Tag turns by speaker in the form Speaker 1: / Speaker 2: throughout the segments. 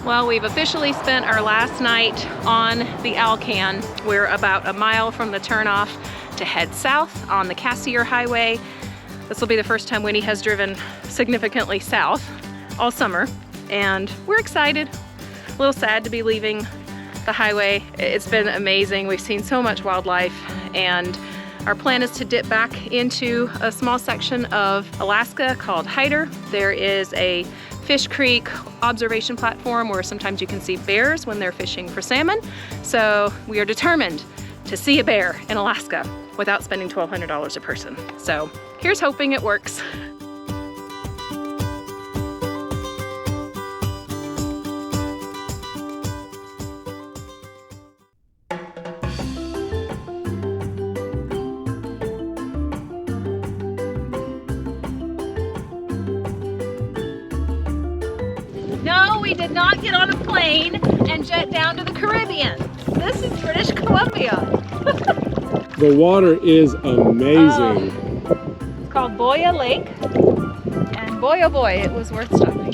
Speaker 1: Well, we've officially spent our last night on the Alcan. We're about a mile from the turnoff to head south on the Cassiar Highway. This will be the first time Winnie has driven significantly south all summer, and we're excited. A little sad to be leaving the highway. It's been amazing. We've seen so much wildlife, and our plan is to dip back into a small section of Alaska called Hyder. There is a Fish Creek observation platform where sometimes you can see bears when they're fishing for salmon. So we are determined to see a bear in Alaska without spending $1,200 a person. So here's hoping it works. No, we did not get on a plane and jet down to the Caribbean. This is British Columbia.
Speaker 2: The water is amazing.
Speaker 1: It's called Boya Lake, and boy oh boy, it was worth stopping.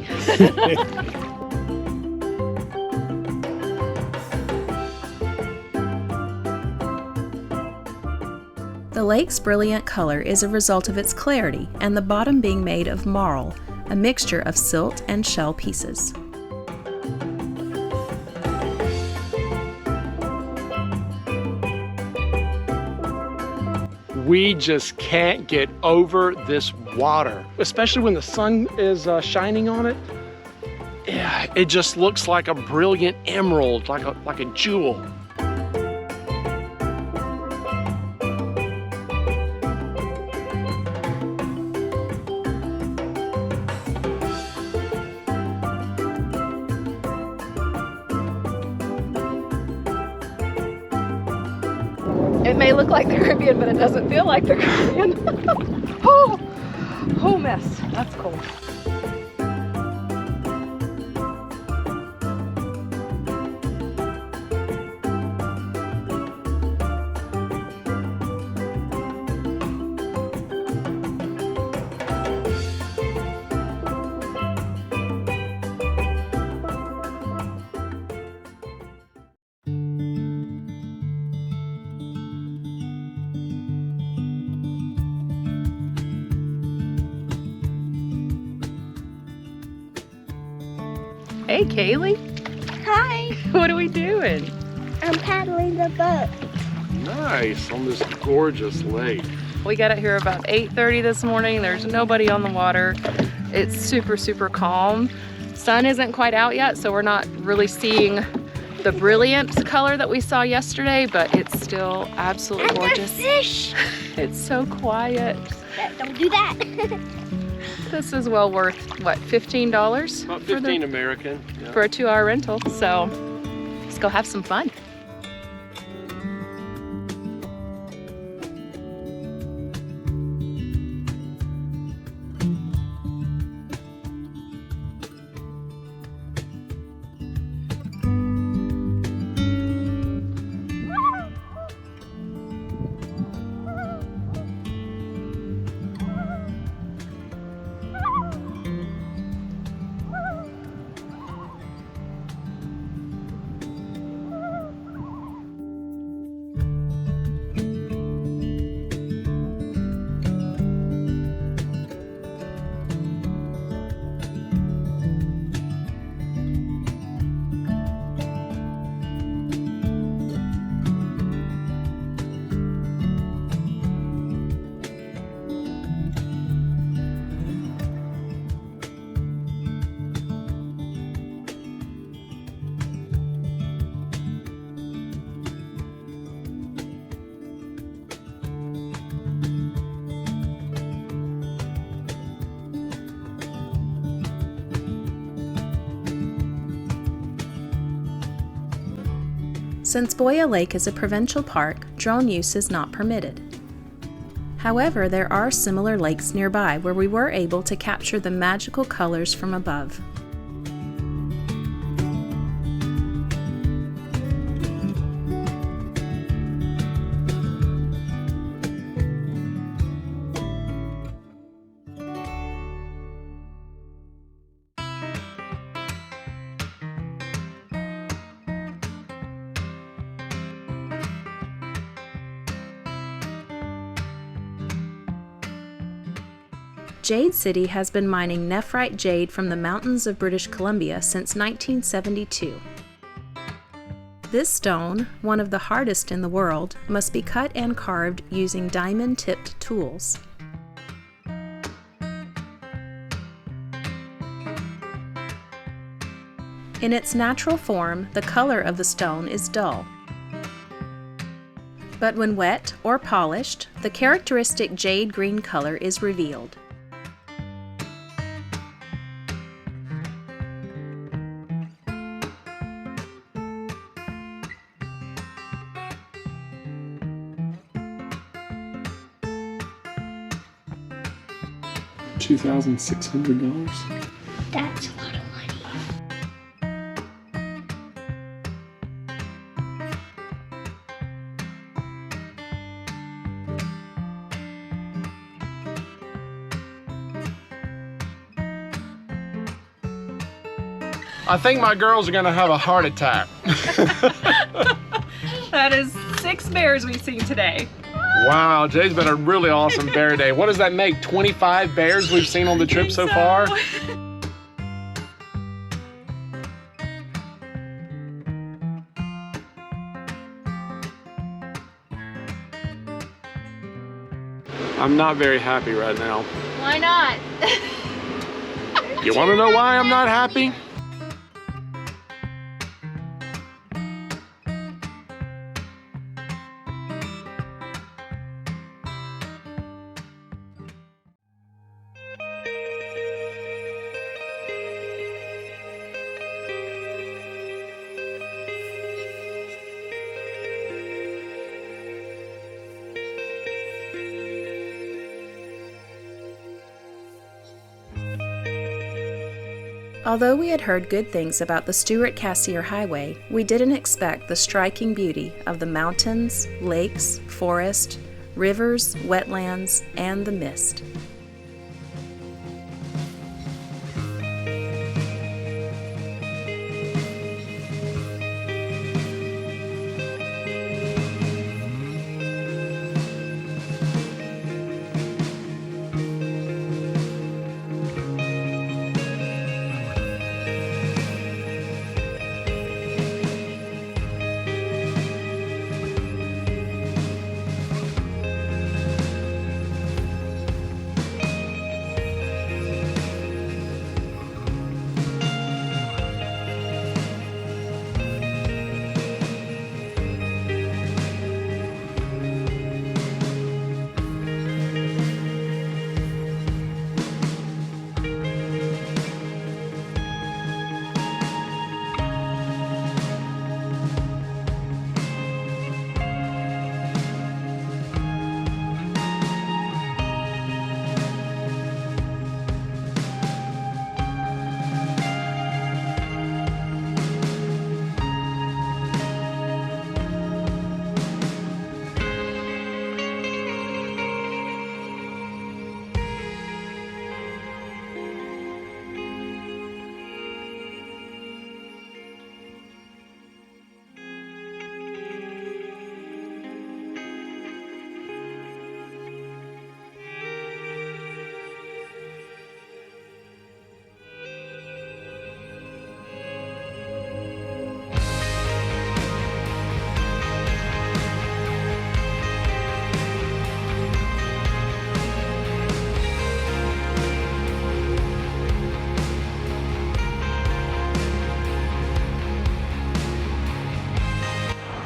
Speaker 3: The lake's brilliant color is a result of its clarity and the bottom being made of marl, a mixture of silt and shell pieces.
Speaker 2: We just can't get over this water, especially when the sun is shining on it. Yeah, it just looks like a brilliant emerald, like a jewel.
Speaker 1: It may look like the Caribbean, but it doesn't feel like the Caribbean. Oh, mess. That's cool. Hey, Kaylee.
Speaker 4: Hi,
Speaker 1: What are we doing?
Speaker 4: I'm paddling the boat.
Speaker 2: Nice, on this gorgeous lake.
Speaker 1: We got out here about 8:30 this morning. There's nobody on the water. It's super, super calm. Sun isn't quite out yet, so we're not really seeing the brilliant color that we saw yesterday, but it's still absolutely gorgeous.
Speaker 4: Fish.
Speaker 1: It's so quiet.
Speaker 4: Don't do that.
Speaker 1: This is well worth, what, $15?
Speaker 2: About 15 American. Yeah.
Speaker 1: For a 2-hour rental, so let's go have some fun.
Speaker 3: Since Boya Lake is a provincial park, drone use is not permitted. However, there are similar lakes nearby where we were able to capture the magical colors from above. Jade City has been mining nephrite jade from the mountains of British Columbia since 1972. This stone, one of the hardest in the world, must be cut and carved using diamond-tipped tools. In its natural form, the color of the stone is dull. But when wet or polished, the characteristic jade green color is revealed.
Speaker 2: $2,600.
Speaker 4: That's a lot of money.
Speaker 2: I think my girls are gonna have a heart attack.
Speaker 1: That is 6 bears we've seen today.
Speaker 2: Wow, Jay's been a really awesome bear day. What does that make? 25 bears we've seen on the trip so far? I'm not very happy right now.
Speaker 1: Why not?
Speaker 2: You wanna know why I'm not happy?
Speaker 3: Although we had heard good things about the Stewart-Cassiar Highway, we didn't expect the striking beauty of the mountains, lakes, forest, rivers, wetlands, and the mist.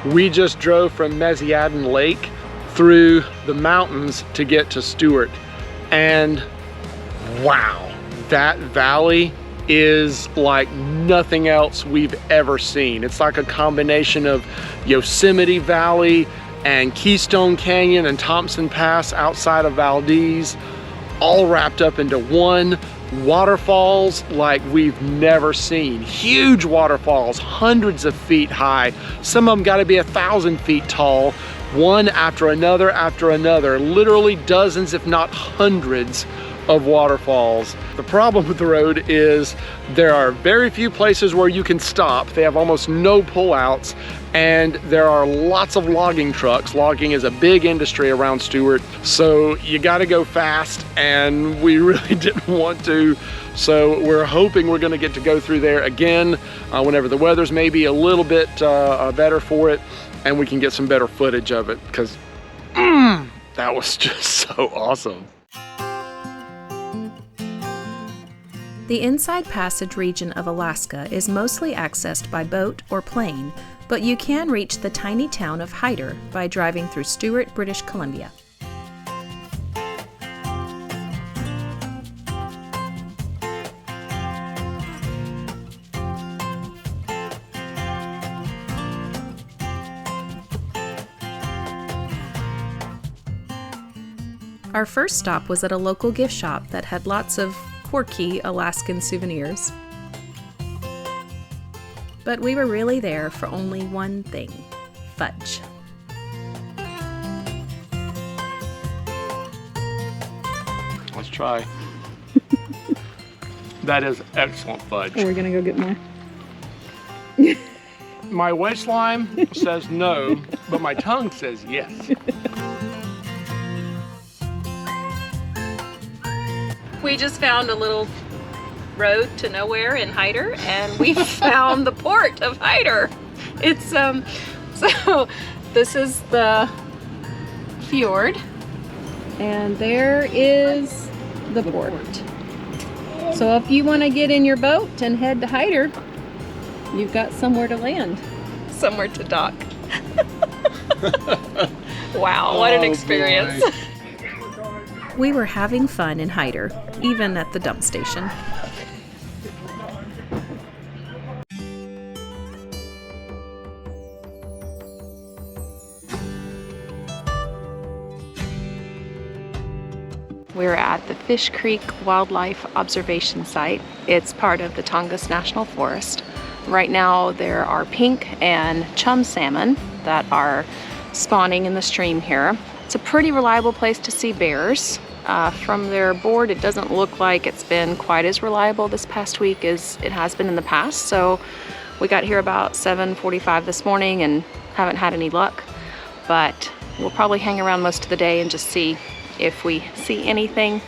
Speaker 2: We just drove from Mesiadin Lake through the mountains to get to Stewart. And wow, that valley is like nothing else we've ever seen. It's like a combination of Yosemite Valley and Keystone Canyon and Thompson Pass outside of Valdez, all wrapped up into one. Waterfalls like we've never seen. Huge waterfalls, hundreds of feet high. Some of them got to be 1,000 feet tall, one after another, literally dozens if not hundreds of waterfalls. The problem with the road is there are very few places where you can stop. They have almost no pullouts, and there are lots of logging trucks. Logging is a big industry around Stewart, so you gotta go fast, and we really didn't want to. So we're hoping we're gonna get to go through there again whenever the weather's maybe a little bit better for it, and we can get some better footage of it, because that was just so awesome.
Speaker 3: The Inside Passage region of Alaska is mostly accessed by boat or plane, but you can reach the tiny town of Hyder by driving through Stewart, British Columbia. Our first stop was at a local gift shop that had lots of quirky Alaskan souvenirs. But we were really there for only one thing: fudge.
Speaker 2: Let's try. That is excellent fudge.
Speaker 1: Are we gonna go get more?
Speaker 2: My waistline says no, but my tongue says yes.
Speaker 1: We just found a little road to nowhere in Hyder, and we found the port of Hyder. It's so this is the fjord, and there is the port. So if you want to get in your boat and head to Hyder, you've got somewhere to land, somewhere to dock. Wow, what an experience.
Speaker 2: Boy.
Speaker 3: We were having fun in Hyder, even at the dump station.
Speaker 1: We're at the Fish Creek Wildlife Observation Site. It's part of the Tongass National Forest. Right now there are pink and chum salmon that are spawning in the stream here. It's a pretty reliable place to see bears. From their board, it doesn't look like it's been quite as reliable this past week as it has been in the past. So we got here about 7:45 this morning and haven't had any luck. But we'll probably hang around most of the day and just see if we see anything.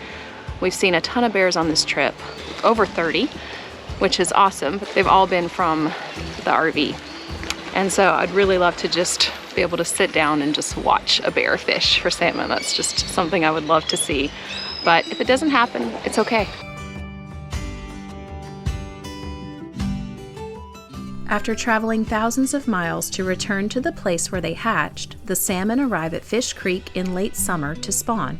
Speaker 1: We've seen a ton of bears on this trip, over 30, which is awesome. But they've all been from the RV. And so I'd really love to just be able to sit down and just watch a bear fish for salmon. That's just something I would love to see. But if it doesn't happen, it's okay.
Speaker 3: After traveling thousands of miles to return to the place where they hatched, the salmon arrive at Fish Creek in late summer to spawn.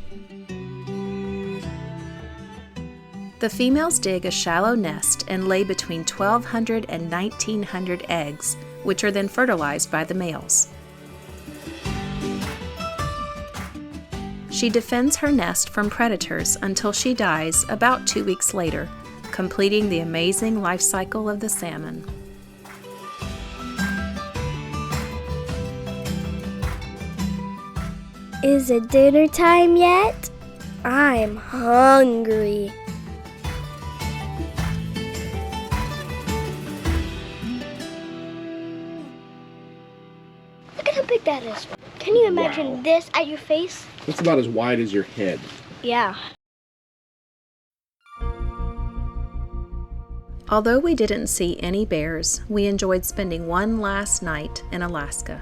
Speaker 3: The females dig a shallow nest and lay between 1,200 and 1,900 eggs, which are then fertilized by the males. She defends her nest from predators until she dies about 2 weeks later, completing the amazing life cycle of the salmon.
Speaker 4: Is it dinner time yet? I'm hungry. Look at how big that is. Can you imagine this at your face?
Speaker 2: It's about as wide as your head.
Speaker 4: Yeah.
Speaker 3: Although we didn't see any bears, we enjoyed spending one last night in Alaska.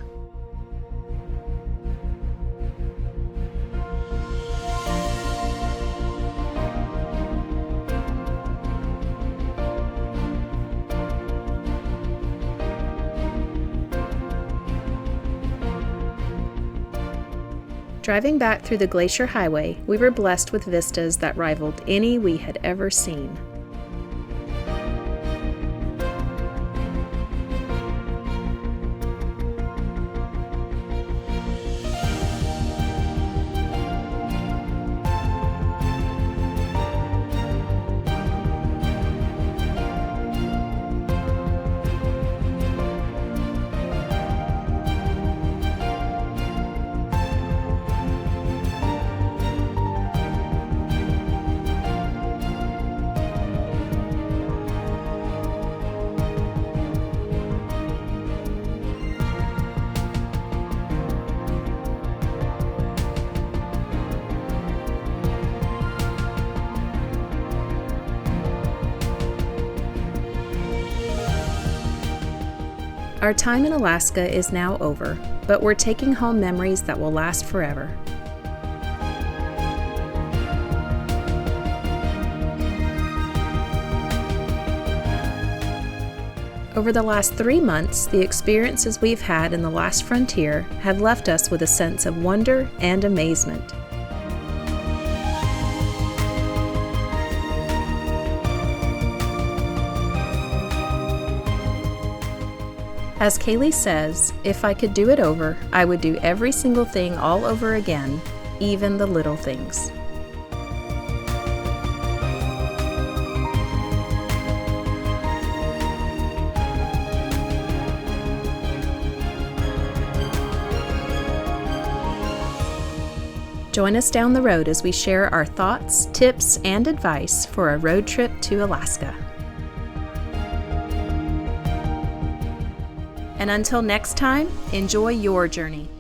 Speaker 3: Driving back through the Glacier Highway, we were blessed with vistas that rivaled any we had ever seen. Our time in Alaska is now over, but we're taking home memories that will last forever. Over the last 3 months, the experiences we've had in the last frontier have left us with a sense of wonder and amazement. As Kaylee says, if I could do it over, I would do every single thing all over again, even the little things. Join us down the road as we share our thoughts, tips, and advice for a road trip to Alaska. And until next time, enjoy your journey.